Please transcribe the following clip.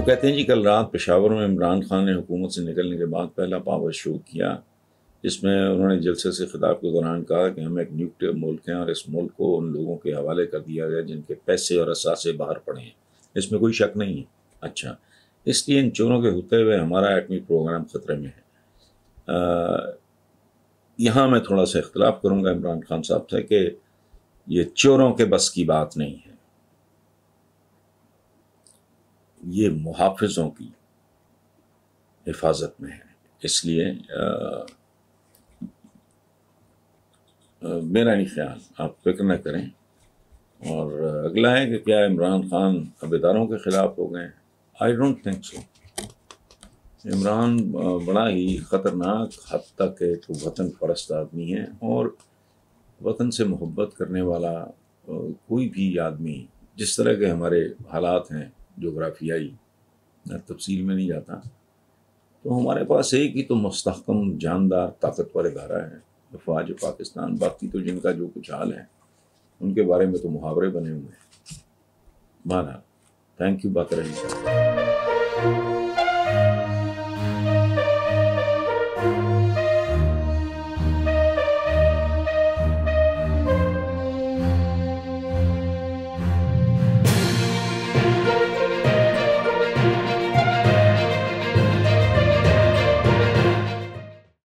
कहते हैं जी कल रात पेशावर में इमरान खान ने हुकूमत से निकलने के बाद पहला पावर शो किया, जिसमें उन्होंने जलसे से खिताब के दौरान कहा कि हम एक न्यूक्लियर मुल्क हैं और इस मुल्क को उन लोगों के हवाले कर दिया गया जिनके पैसे और असासे बाहर पड़े हैं, इसमें कोई शक नहीं है। अच्छा, इसलिए इन चोरों के होते हुए हमारा एटमी प्रोग्राम ख़तरे में है। यहाँ मैं थोड़ा सा इख्तलाफ करूँगा इमरान खान साहब से कि ये चोरों के बस की बात नहीं है, ये मुहाफ़िज़ों की हिफाजत में है। इसलिए मेरा नहीं ख्याल, आप फिक्र न करें। और अगला है कि क्या इमरान खान अब इदारों के ख़िलाफ़ हो गए? I don't think so. Imran बड़ा ही ख़तरनाक हद तक एक वतन परस्त आदमी है और वतन से मोहब्बत करने वाला कोई भी आदमी, जिस तरह के हमारे हालात हैं जोग्राफियाई, मैं तफसील में नहीं जाता, तो हमारे पास एक ही तो मुस्तहकम जानदार ताकतवर इदारा है, फ़ौज पाकिस्तान। बाकी तो जिनका जो कुछ हाल है उनके बारे में तो मुहावरे बने हुए हैं। बहरहाल, थैंक यू, बात रही।